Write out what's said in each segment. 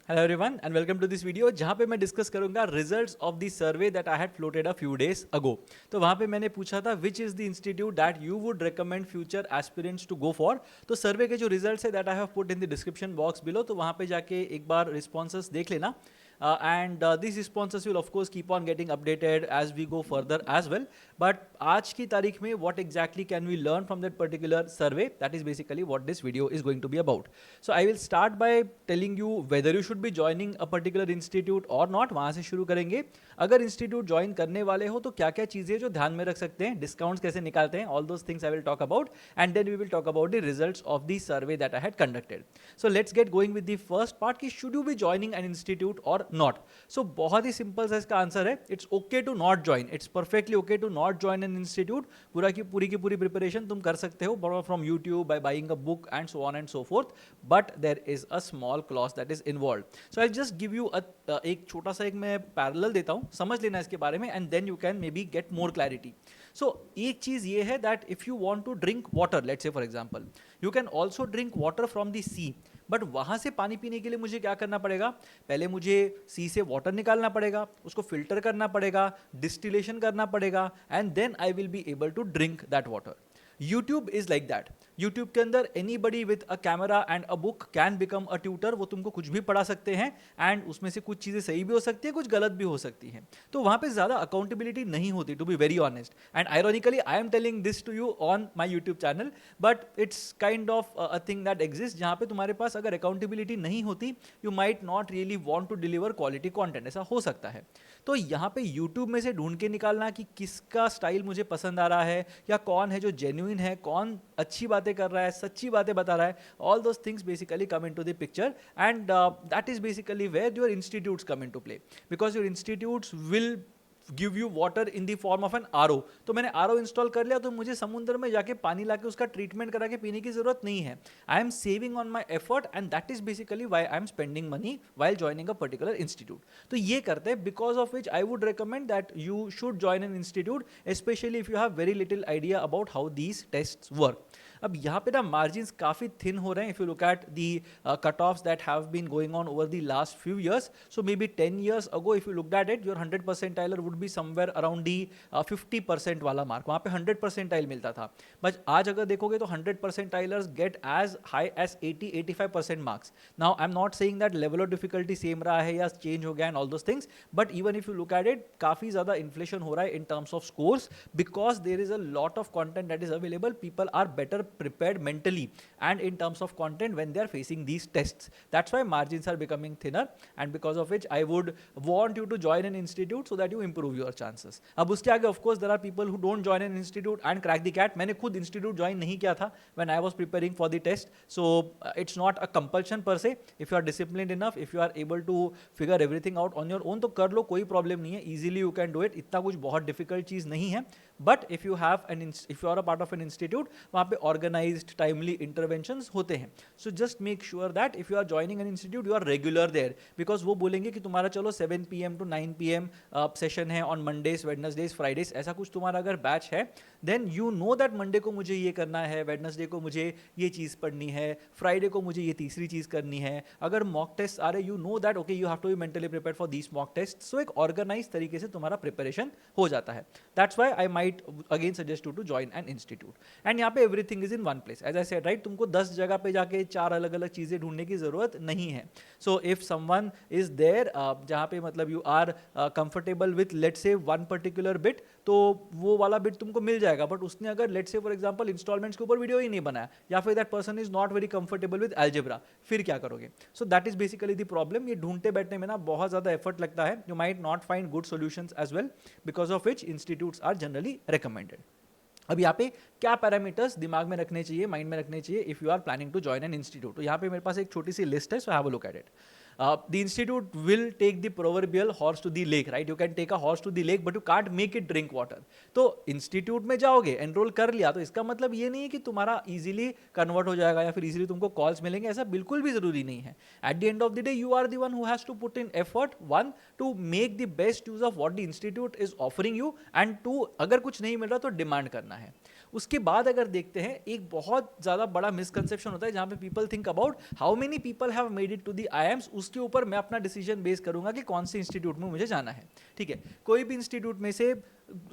Hello everyone and welcome to this video जहाँ पे मैं डिस्कस करूंगा results of the survey that I had floated a few days ago. तो वहाँ पे मैंने पूछा था which is the institute that you would recommend future aspirants to go for. तो सर्वे के जो रिजल्ट्स है that I have put in the description box below, तो वहाँ पे जाके एक बार रिस्पॉन्सेस देख लेना। And these responses will of course keep on getting updated as we go further as well. But आज की तारीख में what exactly can we learn from that particular survey, that is basically what this video is going to be about. So I will start by telling you whether you should be joining a particular institute or not. वहाँ से शुरू करेंगे। अगर institute join करने वाले हो तो क्या क्या चीज़ें जो ध्यान में रख सकते हैं, डिस्काउंट्स कैसे निकालते हैं, all those things I will talk about and then we will talk about the results of the survey that I had conducted. So let's get going with the first part कि should you be joining an institute or not. So बहुत ही simple सा इसका answer है, it's okay to not join, it's perfectly okay to not join an institute. पूरी की पूरी preparation तुम कर सकते हो from YouTube by buying a book and so on and so forth, but there is a small clause that is involve. So I just give you एक छोटा सा एक मैं पैरेलल देता हूँ, समझ लेना इसके बारे में and then you can maybe get more clarity. So एक चीज ये है that if you want to drink water, let's say for example you can also drink water from the sea, but वहां से पानी पीने के लिए मुझे क्या करना पड़ेगा, पहले मुझे सी से वाटर निकालना पड़ेगा, उसको फिल्टर करना पड़ेगा, डिस्टिलेशन करना पड़ेगा and then I will be able to drink that water. YouTube is like that. YouTube के अंदर anybody with a camera and a book can become a tutor. वो तुमको कुछ भी पढ़ा सकते हैं एंड उसमें से कुछ चीज़ें सही भी हो सकती है, कुछ गलत भी हो सकती हैं। तो वहाँ पे ज़्यादा अकाउंटेबिलिटी नहीं होती, to be very honest. And ironically I am telling this to you on my YouTube channel, but it's kind of a thing that exist जहाँ पे तुम्हारे पास अगर अकाउंटेबिलिटी नहीं होती, you might not really want to deliver quality content, ऐसा हो सकता है। तो यहाँ पे यूट्यूब में से ढूंढ के निकालना कि किसका स्टाइल मुझे पसंद आ रहा है या कौन है जो जेन्युइन है, कौन अच्छी बातें कर रहा है, सच्ची बातें बता रहा है, all those things basically come into the picture and that is basically where your institutes come into play, because your institutes will give you water in the form of an RO. तो मैंने RO install कर लिया तो मुझे समुद्र में जाके पानी लाके उसका ट्रीटमेंट करा के पीने की जरूरत नहीं है। I am saving on my effort and that is basically why I am spending money while joining a particular institute. तो ये करते हैं, because of which I would recommend that you should join an institute, specially if you have very little idea about how these test work. अब यहाँ पे ना margin काफी thin हो रहे हैं, if you look at the cutoffs that have been going on over the last few years. So maybe 10 years ago if you looked at it, your 100 percentiler would be somewhere around the 50% वाला mark, वहाँ पे 100 percentile मिलता था। But आज अगर देखोगे तो 100 percentilers get as high as 80-85% marks. Now I'm not saying that level of difficulty same रहा है या चेंज हो गया and all those things, but even if you look at it, काफ़ी ज़्यादा इन्फ्लेशन हो रहा है in terms of scores because there is a lot of content that is available. People are better prepared mentally and in terms of content when they are facing these tests. That's why margins are becoming thinner and because of which I would want you to join an institute so that you improve your chances. अब उसके आगे of course there are people who don't join an institute and crack the CAT. मैंने खुद institute join नहीं किया था when I was preparing for the test, so it's not a compulsion per se. If you are disciplined enough, if you are able to figure everything out on your own तो कर लो, कोई problem नहीं है, easily you can do it, इतना कुछ बहुत difficult चीज़ नहीं है। But if you have an if you are a part of an institute, वहाँ पे ऑर्गेनाइज्ड टाइमली इंटरवेंशंस होते हैं। So just make sure that if you are joining an institute you are regular there, because वो बोलेंगे कि तुम्हारा चलो 7 PM to 9 PM session है ऑन मंडेज, वेडनेसडेज, फ्राइडेज, ऐसा कुछ तुम्हारा अगर बैच है, then you know that Monday को मुझे ये करना है, वेडनेसडे को मुझे ये चीज़ पढ़नी है, फ्राइडे को मुझे ये तीसरी चीज़ करनी है। अगर मॉक टेस्ट आ रहे, you know that okay you have to be mentally prepare for these mock test. So एक ऑर्गेनाइज तरीके से तुम्हारा प्रिपरेशन हो जाता है। That's why I might again suggest you to join an institute. And यहाँ पे everything is in one place, as I said right, तुमको 10 जगह पे जाके 4 अलग अलग चीज़ें ढूंढने की जरूरत नहीं है। So if someone is there जहाँ पे मतलब you are comfortable with let's say one particular bit, तो वो वाला बिट तुमको मिल जाएगा। बट उसने अगर let's say for example installments के ऊपर वीडियो ही नहीं बनाया, या फिर that person is not very comfortable with algebra, फिर क्या करोगे? सो that is basically the problem. ये ढूंढते बैठने में ना बहुत ज़्यादा एफर्ट लगता है, you might not find good solutions as well, because of which institutes are generally recommended. अब यहाँ पे क्या पैरामीटर्स दिमाग में रखने चाहिए, माइंड में रखने चाहिए if you are planning to join an institute? तो यहाँ पे मेरे पास एक छोटी सी लिस्ट है, so have a look at it. The institute will take the proverbial horse to the lake, right? You can take a horse to the lake, but you can't make it drink water. तो institute में जाओगे, enrol कर लिया, तो इसका मतलब ये नहीं है कि तुम्हारा इजीली कन्वर्ट हो जाएगा या फिर इजीली तुमको कॉल्स मिलेंगे, ऐसा बिल्कुल भी जरूरी नहीं है। At the end of the day you are the one who has to put in effort, one to make the best use of what the institute is offering you, and two अगर कुछ नहीं मिल रहा तो demand करना है। उसके बाद अगर देखते हैं, एक बहुत ज़्यादा बड़ा मिसकंसेप्शन होता है जहाँ पे people think about how many people have made it to the IIMs, उसके ऊपर मैं अपना डिसीजन बेस करूंगा कि कौन से इंस्टीट्यूट में मुझे जाना है। ठीक है, कोई भी इंस्टीट्यूट में से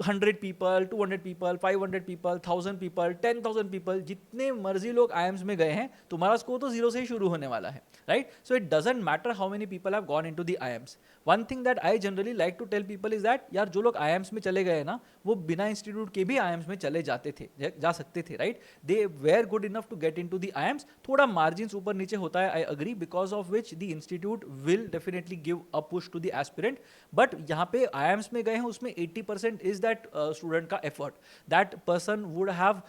100 people, 200 people, 500 people, 1000 people, 10,000 people, जितने मर्जी लोग IIMs में गए हैं, तुम्हारा स्कोर तो जीरो से ही शुरू होने वाला है, right? So it doesn't matter how many people have gone into the IIMs। One thing that I generally like to tell people is that यार जो लोग IIMs में चले गए ना, वो बिना इंस्टीट्यूट के भी IIMs में चले जाते थे, जा सकते थे, right? They were good enough to get into the IIMs। थोड़ा मार्जिन ऊपर नीचे होता है, I agree, because of which the institute will definitely give a push to the aspirant. But यहाँ पे IIMs में गए हैं, उसमें 80% इज दैट स्टूडेंट का effort. That person would have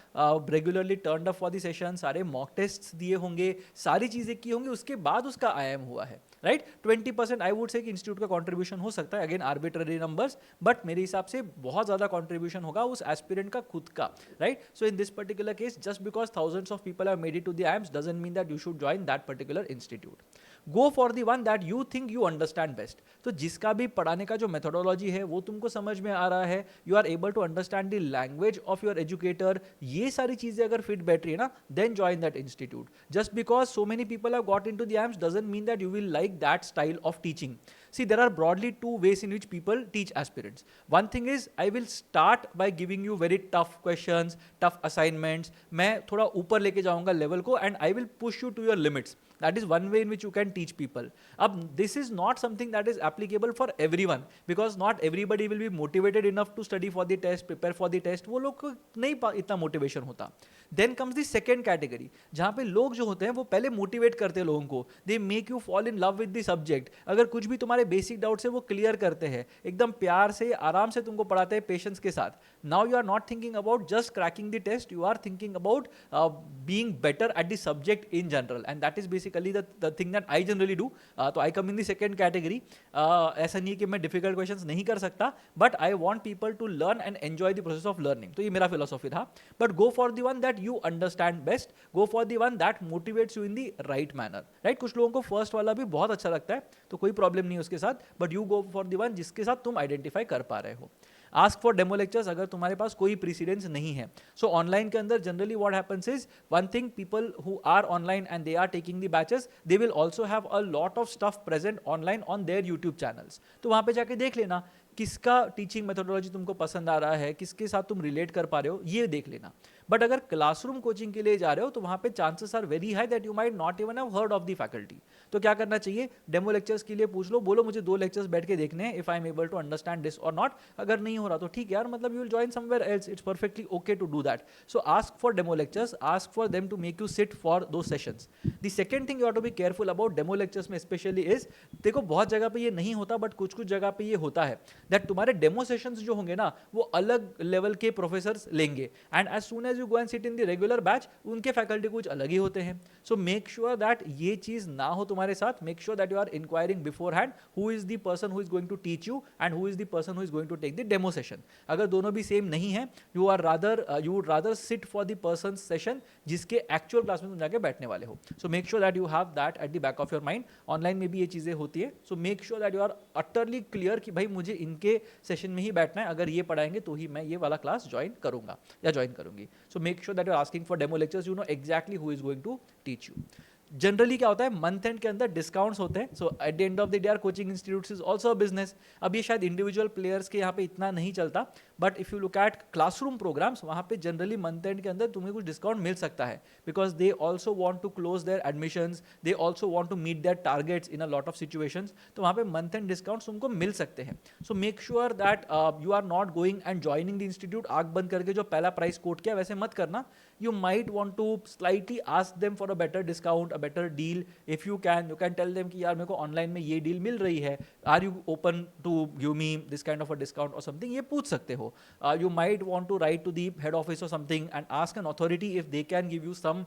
regularly turned up for the session, सारे mock test दिए होंगे, सारी चीजें की होंगी, उसके बाद उसका IIM हुआ है, राइट? 20% आई वुड से कि इंस्टीट्यूट का कंट्रीब्यूशन हो सकता है, अगेन आर्बिट्ररी नंबर्स, बट मेरे हिसाब से बहुत ज्यादा कंट्रीब्यूशन होगा उस एस्पिरेंट का खुद का, right? So in this particular case, just because thousands of people have made it to the IIMs doesn't mean that you should join that particular institute. Go for the one that you think you understand best. तो जिसका भी पढ़ाने का जो methodology है वो तुमको समझ में आ रहा है, you are able to understand the language of your educator, ये सारी चीजें अगर फिट बैठ रही है ना, then join that institute. Just because so many people have got into the IIMs doesn't mean that you will like that style of teaching. See, there are broadly two ways in which people teach aspirants. One thing is, I will start by giving you very tough questions, tough assignments. मैं थोड़ा ऊपर लेके जाऊंगा level को, and I will push you to your limits. That is one way in which you can teach people. अब this is not something that is applicable for everyone, because not everybody will be motivated enough to study for the test, prepare for the test. वो लोग को नहीं इतना motivation होता। Then comes the second category, जहाँ पे लोग जो होते हैं वो पहले मोटिवेट करते हैं लोगों को, they make you fall in love with the subject. अगर कुछ भी तुम्हारे बेसिक डाउट्स है वो क्लियर करते हैं, एकदम प्यार से आराम से तुमको पढ़ाते हैं पेशेंस के साथ। Now you are not thinking about just cracking the test, you are thinking about being better at the subject in general, and that is basically the thing that I generally do. तो I come in the second category. ऐसा नहीं कि मैं difficult questions नहीं कर सकता, but I want people to learn and enjoy the process of learning. तो ये मेरा फिलोसॉफी था। But go for the one that you understand best, go for the one that motivates you in the right manner, right? कुछ लोगों को first वाला भी बहुत अच्छा लगता है, तो कोई प्रॉब्लम नहीं उसके साथ, but you go for the one जिसके साथ तुम आइडेंटिफाई कर पा रहे हो। आस्क फॉर डेमो लेक्चर्स अगर तुम्हारे पास कोई प्रीसीडेंस नहीं है। सो ऑनलाइन के अंदर generally what happens is, one thing, people who are online and they are taking the batches, they will also have a lot of stuff present online on their YouTube channels. तो वहां पे जाके देख लेना किसका teaching methodology तुमको पसंद आ रहा है, किसके साथ तुम रिलेट कर पा रहे हो, ये देख लेना। बट अगर क्लासरूम कोचिंग के लिए जा रहे हो तो वहां पे chances are very high that you might not even have heard of the faculty. तो क्या करना चाहिए, डेमो लेक्चर्स के लिए पूछ लो, बोलो मुझे 2 लेक्चर्स बैठ के देखने हैं, if I am able to understand this or not. अगर नहीं हो रहा तो ठीक है यार, मतलब you will join somewhere else, it's perfectly okay to do that. So ask for demo lectures, ask for them to make you sit for दो sessions. The second thing you have to be careful about demo lectures में specially is, देखो बहुत जगह पे ये नहीं होता, but कुछ कुछ जगह पे ये होता है दैट तुम्हारे डेमो सेशंस जो होंगे ना वो अलग लेवल के प्रोफेसर्स लेंगे, and as soon as you go and sit in the regular batch उनके फैकल्टी कुछ अलग ही होते हैं। सो मेक श्योर दैट ये चीज ना हो तुम्हारे साथ। Make sure that you are inquiring beforehand who is the person who is going to teach you and who is the person who is going to take the demo session. अगर दोनों भी same नहीं है, you would rather sit for the person session जिसके actual class में तुम जाके बैठने वाले हो। So make sure that you have that at the back of your mind. Online में भी ये चीजें होती है, so make sure that you are utterly clear कि भाई मुझे इनके सेशन में ही बैठना है, अगर ये पढ़ाएंगे तो ही मैं ये वाला क्लास ज्वाइन करूंगा या ज्वाइन करूंगी। So make sure that you are asking for demo lectures, you know exactly who is going to teach you. Generally क्या होता है, मंथ एंड के अंदर डिस्काउंट्स होते हैं। So at the end of the day our coaching institutes is also a business. अब ये शायद इंडिविजुअल प्लेयर्स के यहाँ पे इतना नहीं चलता, but if you look eight classroom programmes वहाँ पे जनरली मंथ एंड के अंदर तुम्हें कुछ डिस्काउंट मिल सकता है, because they also want to close their admissions, they also want to meet their targets in a lot of situations. तो वहाँ पे मंथ एंड डिस्काउंट्स तुमको मिल सकते हैं। So make sure that you are not going and joining the institute आंख बंद करके जो पहला प्राइस कोट किया वैसे मत करना। You might want to slightly ask them for a better discount, a better deal. If you can tell them कि यार मेरे को ऑनलाइन में ये डील मिल रही है, are you open to give me this kind of a discount or something, ये पूछ सकते हो। You might want to write to the head office or something and ask an authority if they can give you some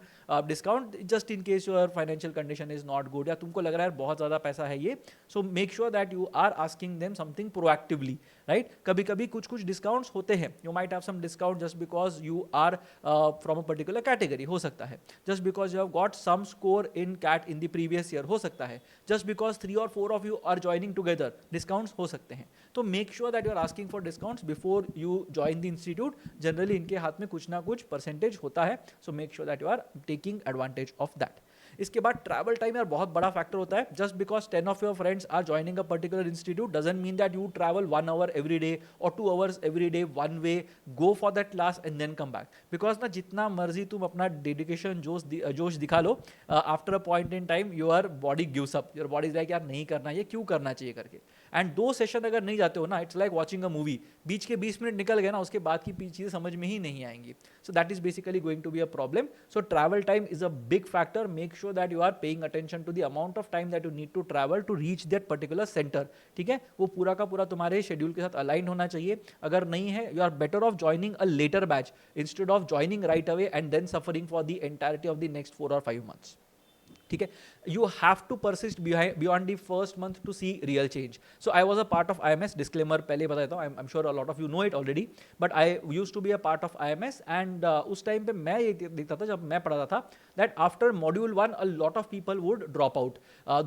discount just in case your financial condition is not good, या तुमको लग रहा है बहुत ज़्यादा पैसा है ये। So make sure that you are asking them something proactively, right? कभी कभी कुछ डिस्काउंट्स होते हैं, you might have some discount just because you are from a particular category, हो सकता है. Just because you have got some score in CAT in the previous year, हो सकता है. जस्ट बिकॉज 3 और 4 of you are joining together, discounts हो सकते हैं. तो make sure that you are asking for discounts before you join the institute. Generally इनके हाथ में कुछ ना कुछ परसेंटेज होता है, so make sure that you are taking advantage of that. इसके बाद ट्रैवल टाइम यार बहुत बड़ा फैक्टर होता है. Just because 10 of your friends are joining a particular institute doesn't mean that you travel 1 hour every day or 2 hours every day one way. Go for that class and then come back. Because ना जितना मर्जी तुम अपना dedication जोश दिखा लो, after a point in time your body gives up. Your body is like यार नहीं करना, ये क्यों करना चाहिए करके. एंड 2 सेशन अगर नहीं जाते हो ना, it's like watching a movie. बीच के 20 मिनट निकल गए ना, उसके बाद की चीजें समझ में ही नहीं आएंगी. So that is basically going to be a problem. So travel time is a big factor. Make sure that you are paying attention to the amount of time that you need to travel to reach that particular centre. ठीक है, वो पूरा का पूरा तुम्हारे schedule के साथ align होना चाहिए. अगर नहीं है, you are better off joining a later batch instead of joining right away and then suffering for the entirety of the next 4 or 5 months. ठीक है, you have to persist beyond the first month to see real change. So I was a part of IMS. Disclaimer पहले बता देता हूँ, I am sure a lot of you know it already, but I use to be a part of IMS. And उस time पे मैं ये देखता था, जब मैं पढ़ा था, that after module 1 a lot of people would drop out.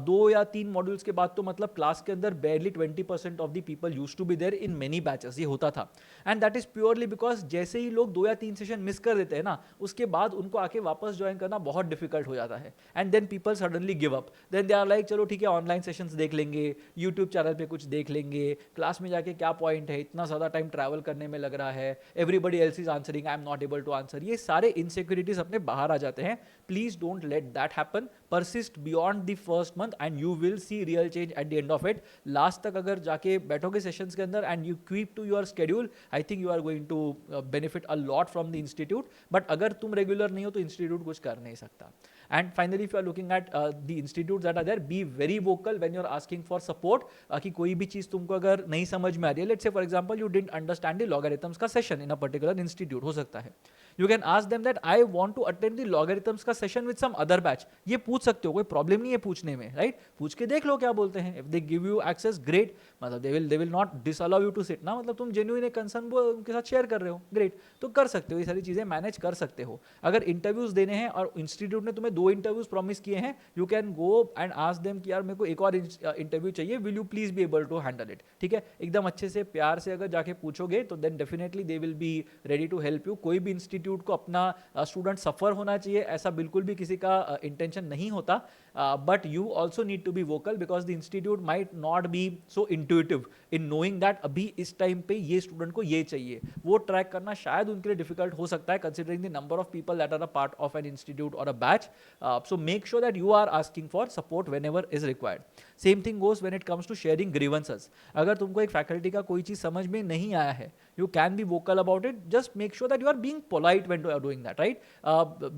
2 या 3 मॉड्यूल्स के बाद तो मतलब क्लास के अंदर barely 20% of the people use to be there in many batches. ये होता था. And that is purely because जैसे ही लोग 2 या 3 सेशन मिस कर देते हैं ना, उसके बाद उनको आके वापस ज्वाइन करना बहुत डिफिकल्ट हो जाता है. And then people suddenly give up. Then they are like चलो ठीक है, ऑनलाइन सेशंस देख लेंगे, यूट्यूब चैनल पे कुछ देख लेंगे, क्लास में जाके क्या पॉइंट है, इतना ज़्यादा टाइम ट्रैवल करने में लग रहा है, everybody else is answering, I am not able to answer. ये सारे इनसिक्योरिटीज अपने बाहर आ जाते हैं. Please don't let that happen. Persist beyond the first month and you will see real change at the end of it. Last तक अगर जाके बैठोगे सेशंस के अंदर and you keep to your schedule, I think you are going to benefit a lot from the institute. But अगर तुम regular नहीं हो तो इंस्टीट्यूट कुछ कर नहीं सकता. And finally, if you are looking at the institutes that are there, be very vocal when you're asking for support. कि कोई भी चीज़ तुमको अगर नहीं समझ में आ रही है, let's say for example you didn't understand the logarithms का session in a particular institute, हो सकता है. You can ask them that I want to attend the logarithms का session with some other batch. ये पूछ सकते हो, कोई प्रॉब्लम नहीं है पूछने में, राइट? पूछ के देख लो क्या बोलते हैं. If they give you access, great. मतलब they will not disallow you to sit ना, मतलब तुम genuine कंसर्न उनके साथ शेयर कर रहे हो, ग्रेट. तो कर सकते हो, ये सारी चीज़ें मैनेज कर सकते हो. अगर इंटरव्यूज देने हैं और इंस्टीट्यूट ने तुम्हें 2 इंटरव्यूज प्रॉमिस किए हैं, you can go and ask them कि यार मेरे को एक और इंटरव्यू चाहिए, will you please be able to handle it. ठीक है, एकदम अच्छे से प्यार से अगर जाके पूछोगे तो then definitely they will be ready to help you. कोई भी इंस्टीट्यूट को अपना स्टूडेंट सफर होना चाहिए ऐसा बिल्कुल भी किसी का इंटेंशन नहीं होता. But you also need to be vocal because the institute might not be so intuitive in knowing that अभी इस टाइम पे ये स्टूडेंट को ये चाहिए. वो ट्रैक करना शायद उनके लिए डिफिकल्ट हो सकता है considering the number of people that are a part of an institute or a batch. So make sure that you are asking for support whenever is required. Same thing goes when it comes to sharing grievances. अगर तुमको एक faculty का कोई चीज समझ में नहीं आया है, you can be vocal about it. Just make sure that you are being polite when you are doing that, right?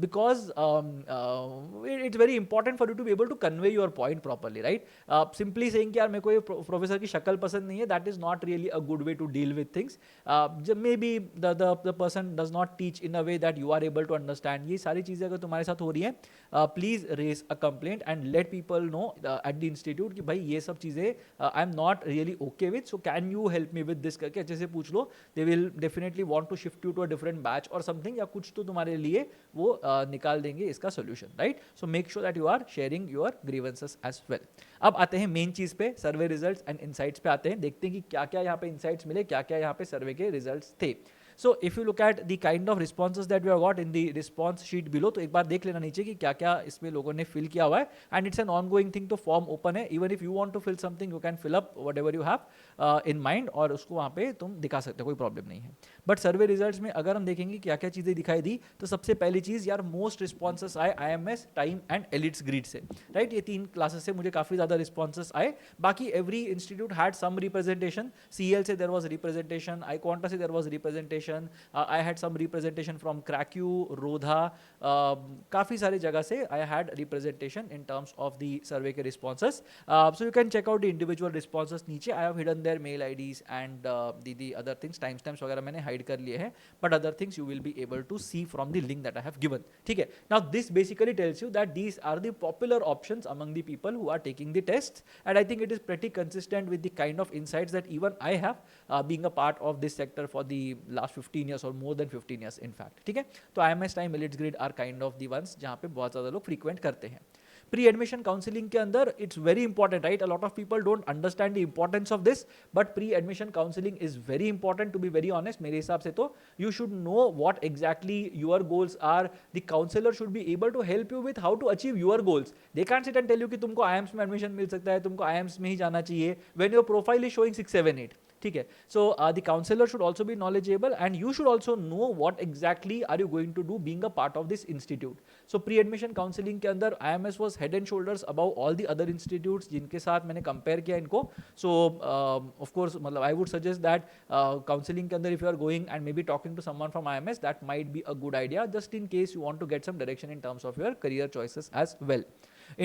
Because it's very important for you to be able to convey your point properly, right? Simply saying कि यार मेरे को ये professor की शक्ल पसंद नहीं है, that is not really a good way to deal with things. Maybe the person does not teach in a way that you are able to understand. ये सारी चीज़ें अगर तुम्हारे साथ हो रही हैं, please raise a complaint and let people know at the institute कि भाई ये सब चीज़ें I am not really okay with, so can you help me with this करके अच्छे से पूछ लो. They will definitely want to shift you to a different batch or something, या कुछ तो तुम्हारे लिए वो निकाल देंगे इसका solution, right? So make sure that you are sharing your grievances as well. अब आते हैं मेन चीज पे, सर्वे रिजल्ट्स एंड इनसाइट्स पे आते हैं. देखते हैं कि क्या क्या यहाँ पे इनसाइट्स मिले, क्या क्या यहाँ पे सर्वे के रिजल्ट्स थे. So if you look at the kind of responses that we have got in the response sheet below, तो एक बार देख लेना नीचे कि क्या क्या इसमें लोगों ने fill किया हुआ है. And it's an ongoing thing, तो form open है. Even if you want to fill something, you can fill up whatever you have in mind और उसको वहाँ पे तुम दिखा सकते हो, कोई प्रॉब्लम नहीं है. बट सर्वे रिजल्ट्स में अगर हम देखेंगे क्या क्या चीज़ें दिखाई दी, तो सबसे पहली चीज़ यार मोस्ट रिस्पॉन्सेस आए IMS, time and elites grid से, राइट? ये 3 क्लासेस से मुझे काफ़ी ज़्यादा रिस्पॉन्सेस आए. बाकी every institute had some representation. CL से देयर वाज रिप्रेजेंटेशन, iQuanta से there was representation, I had some representation from Cracku, Rodha, काफ़ी सारी जगह से I had representation in terms of the survey के responses. So you can check out the individual responses नीचे. I have hidden their mail IDs and the other things, time stamps वगैरह मैंने hide कर लिए हैं, but other things you will be able to see from the link that I have given. ठीक है, now this basically tells you that these are the popular options among the people who are taking the test, and I think it is pretty consistent with the kind of insights that even I have being a part of this sector for the last 15 years or more than 15 years in fact, ठीक है. तो IMS TIME, Elites Grid are kind of the ones जहाँ पे बहुत ज़्यादा लोग frequent करते हैं. प्री एडमिशन काउंसलिंग के अंदर it's very important, right. A lot of people don't understand the importance of this, but pre admission counselling is very important to be very honest. मेरे हिसाब से तो you should know what exactly your goals are. The counsellor should be able to help you with how to achieve your goals. They can't sit and tell you कि तुमको IIMS में admission मिल सकता है, तुमको IIMS में ही जाना चाहिए, when your profile is showing 6, 7, 8. ठीक है. So the counsellor should also be knowledgeable and you should also know what exactly are you going to do being a part of this institute. So pre admission counselling के अंदर IIMS was head and shoulders above all the other institutes जिनके साथ मैंने compare किया इनको. सो of course मतलब I would suggest that counselling के अंदर if you are going and may be talking to someone from IIMS, that might be a good idea just in case you want to get some direction in terms of your career choices as well.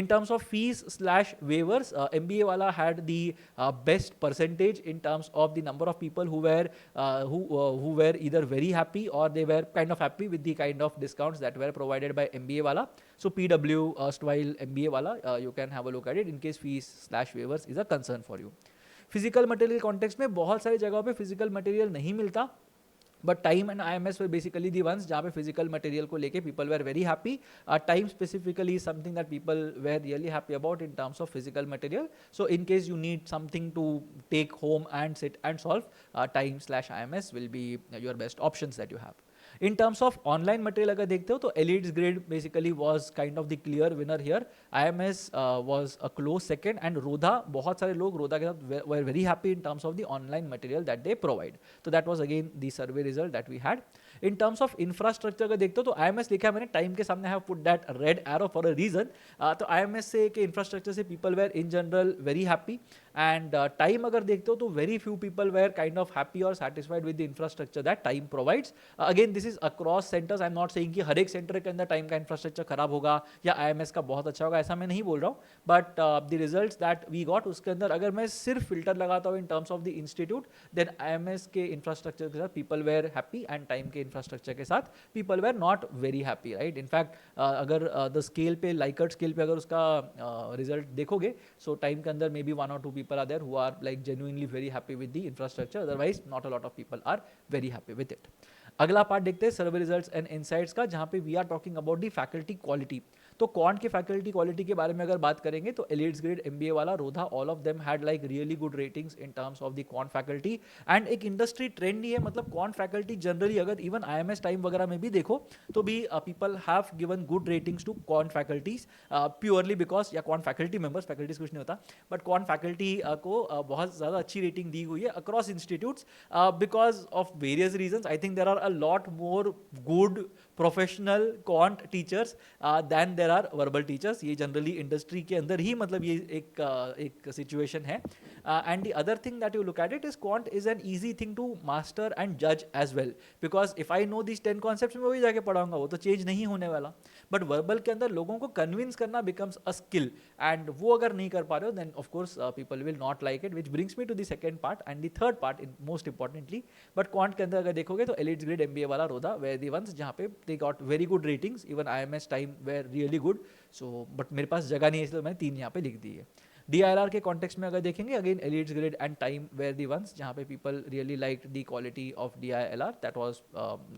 In terms of fees slash waivers, MBA wala had the best percentage in terms of the number of people who were either very happy or they were kind of happy with the kind of discounts that were provided by MBA wala. So PW style MBA wala, you can have a look at it in case fees slash waivers is a concern for you. Physical material context में बहुत सारी जगहों पे physical material नहीं मिलता, but TIME and IIMS were basically the ones जहाँ पे physical material को लेके people were very happy. TIME specifically something that people were really happy about in terms of physical material. So in case you need something to take home and sit and solve, TIME slash IIMS will be your best options that you have. In terms of online material अगर देखते हो तो Elites Grid basically was kind of the clear winner here. IIMS was a close second and Rodha, बहुत सारे लोग Rodha के साथ were very happy in terms of the online material that they provide. So that was again the survey result that we had. In terms of infrastructure अगर देखते हो तो IIMS लिखा है मैंने टाइम के सामने, have put that red arrow for a reason. तो IIMS से के infrastructure से people were in general very happy. And time अगर देखते हो तो very few people were kind of happy or satisfied with the infrastructure that time provides. Again this is across centers. I'm not saying कि हर एक center के अंदर time का infrastructure खराब होगा या IIMS का बहुत अच्छा होगा, ऐसा मैं नहीं बोल रहा हूँ. But the results that we got उसके अंदर अगर मैं सिर्फ filter लगाता हूँ in terms of the institute, then IIMS के infrastructure के साथ people were happy and time के infrastructure के साथ people were not very happy, right? In fact अगर the scale पे Likert scale पे अगर उसका result देखोगे, so time के अंदर maybe 1 or 2 people are there who are like genuinely very happy with the infrastructure. Otherwise not a lot of people are very happy with it. अगला part देखते हैं survey results and insights का, जहाँ पे we are talking about the faculty quality. तो quant के faculty quality के बारे में अगर बात करेंगे तो एलिट्स ग्रेड MBA वाला Rodha, all of them had like really good ratings in terms of the quant faculty. And एक इंडस्ट्री ट्रेंड ही है, मतलब क्वांट फैकल्टी जनरली अगर इवन IIMS टाइम वगैरह में भी देखो तो भी people have given good ratings to quant faculties purely because, या क्वांट फैकल्टी मेंबर्स, फैकल्टीज कुछ नहीं होता, बट क्वांट फैकल्टी को बहुत ज़्यादा अच्छी रेटिंग दी हुई है across institutes because of various reasons. I think there are a lot more good professional quant teachers than there are verbal teachers. ये generally industry के अंदर ही मतलब ये एक situation है. And the other thing that you look at it is quant is an easy thing to master and judge as well, because if I know these 10 concepts मैं वही जाके पढ़ाऊंगा, वो तो change नहीं होने वाला. But verbal के अंदर लोगों को convince करना becomes a skill, and वो अगर नहीं कर पा रहे हो then of course people will not like it, which brings me to the second part and the third part most importantly. But quant के अंदर अगर देखोगे तो Elites Grid MBA वाला रोधा were the ones जहाँ पे they got very good ratings. Even IIMS time were really good. So but मेरे पास जगह नहीं है इसलिए मैंने 3 यहाँ पे लिख दी है. DILR के कॉन्टेक्स्ट में अगर देखेंगे again Elites Grid and TIME were the ones जहाँ पे people really like the quality of DILR. That was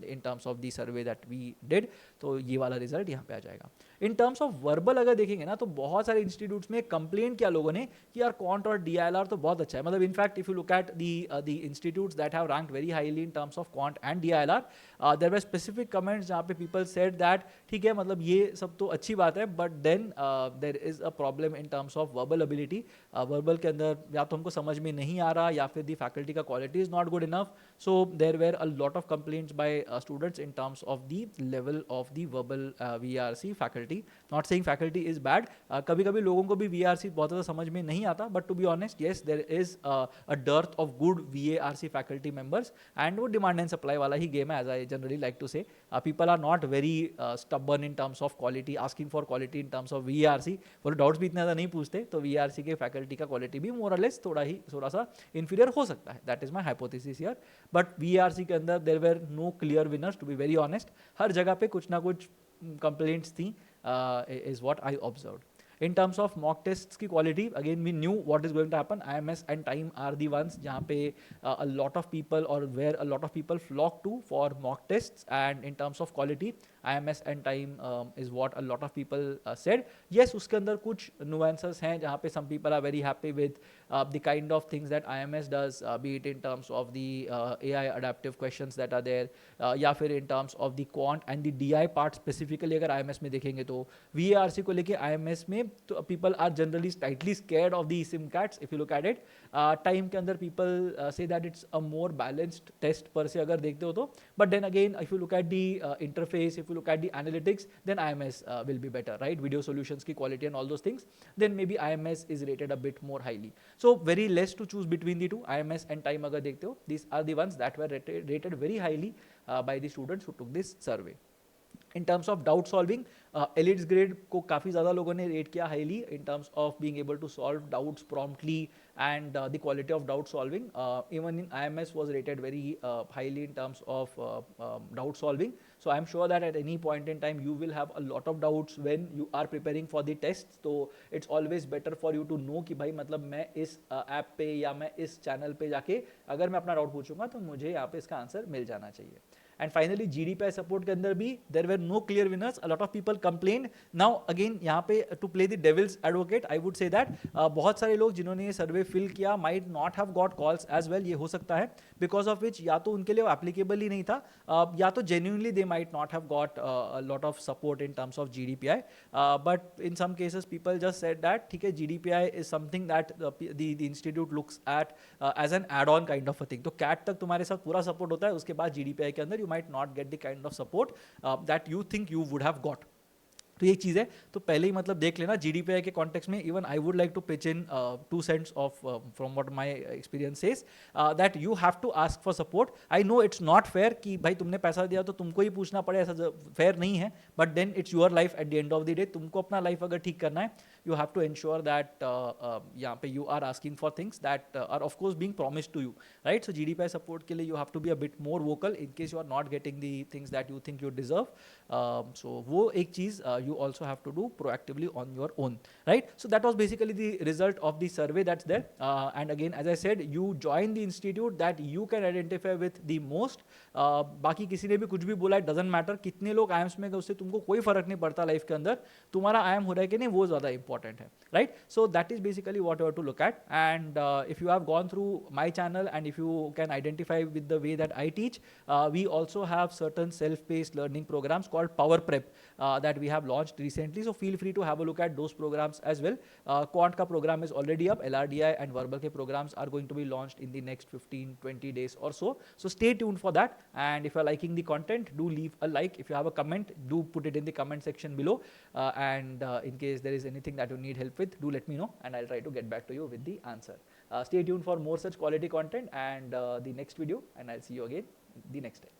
in terms of the survey that we did. तो ये वाला रिजल्ट यहाँ पे आ जाएगा. इन टर्म्स ऑफ वर्बल अगर देखेंगे ना तो बहुत सारे इंस्टीट्यूट्स में कंप्लेंट किया लोगों ने कि यार क्वांट और DILR तो बहुत अच्छा है. मतलब in fact if you look at the institutes that have ranked very highly in terms of quant and DILR, there were specific comments जहाँ पे पीपल सेड दैट ठीक है मतलब ये सब तो अच्छी बात है, but then there is a problem in terms of verbal ability. Verbal के अंदर या तो हमको समझ में नहीं आ रहा या फिर दी फैकल्टी का quality is not good enough. So there were a lot of complaints by students in terms of the level of the verbal VRC faculty. Not saying faculty is bad, कभी कभी लोगों को भी VRC बहुत ज़्यादा समझ में नहीं आता, but to be honest yes there is a dearth of good VARC faculty members. And वो डिमांड एंड सप्लाई वाला ही गेम है, as I generally like to say. People are not very stubborn in terms of quality, asking for quality in terms of VRC. वो doubts भी इतना ज़्यादा नहीं पूछते, तो VRC के फैकल्टी का क्वालिटी भी मोर और लेस थोड़ा सा इन्फीरियर हो सकता है. That is my hypothesis here. But VRC के अंदर there were no clear winners to be very honest. हर जगह पे कुछ ना कुछ कंप्लेंट्स थी is what I observed. In terms of mock tests की quality, again we knew what is going to happen. IMS and time are the ones जहाँ पे a lot of people or where a lot of people flock to for mock tests, and in terms of quality IMS and time is what a lot of people said. Yes, उसके अंदर कुछ nuances हैं जहाँ पे some people are very happy with the kind of things that IMS does, be it in terms of the AI adaptive questions that are there, या फिर in terms of the quant and the DI part specifically अगर IMS में देखेंगे तो VARC को लेके IMS में तो people are generally slightly scared of the SIMCATs if you look at it. Time के अंदर people say that it's a more balanced test per se अगर देखते हो तो, but then again if you look at the interface, if you look at the analytics, then IMS will be better, right? Video solutions की quality and all those things, then maybe IMS is rated a bit more highly. So very less to choose between the two, IMS and time अगर देखते हो, these are the ones that were rated very highly by the students who took this survey. In terms of doubt solving, elites grade को काफ़ी ज़्यादा लोगों ने rate किया highly in terms of being able to solve doubts promptly and the quality of doubt solving. Even in IMS was rated very highly in terms of doubt solving. So I'm sure that at any point in time you will have a lot of doubts when you are preparing for the tests. So it's always better for you to know कि भाई मतलब मैं इस app पे या मैं इस channel पे जाके अगर मैं अपना डाउट पूछूंगा तो मुझे यहाँ पे इसका आंसर मिल जाना चाहिए. And finally GDPI support के अंदर भी there were no clear winners. A lot of people complained. Now again यहाँ पे to play the devil's advocate I would say that बहुत सारे लोग जिन्होंने ये सर्वे फिल किया might not have got calls as well. ये हो सकता है because of which या तो उनके लिए वो applicable ही नहीं था या तो genuinely they might not have got a lot of support in terms of GDPI. But in some cases people just said that ठीक है GDPI is something that the institute looks at as an add-on kind of a thing. तो CAT तक तुम्हारे साथ पूरा support होता है, उसके बाद GDPI के अंदर might not get the kind of support that you think you would have got. तो ये चीज़ है, तो पहले ही मतलब देख लेना GDPI के कॉन्टेक्स्ट में. Even I would like to pitch in 2 cents of from what my experience is that you have to ask for support. I know it's not fair कि भाई तुमने पैसा दिया तो तुमको ही पूछना पड़े, ऐसा फेयर नहीं है, but then it's your life at the end of the day. तुमको अपना लाइफ अगर ठीक करना है you have to ensure that यहाँ पे you are asking for things that are of course being promised to you, right? So GDPI support के लिए you have to be a bit more vocal in case you are not getting the things that you think you deserve. So वो एक चीज़ you also have to do proactively on your own, right? So that was basically the result of the survey that's there. And again as I said, you join the institute that you can identify with the most. बाकी किसी ने भी कुछ भी बोला, it doesn't matter कितने लोग IIMs में गए उससे तुमको कोई फर्क नहीं पड़ता लाइफ के अंदर, तुम्हारा IIM हो रहा है कि नहीं वो ज़्यादा important है, right? So that is basically what you have to look at. And if you have gone through my channel and if you can identify with the way that I teach, we also have certain self-paced learning programs called Power Prep that we have launched recently. So feel free to have a look at those programs as well. Quant ka program is already up. LRDI and Verbal ke programs are going to be launched in the next 15-20 days or so. So stay tuned for that. And if you are liking the content, do leave a like. If you have a comment, do put it in the comment section below. And in case there is anything that you need help with, do let me know and I'll try to get back to you with the answer. Stay tuned for more such quality content and the next video, and I'll see you again the next time.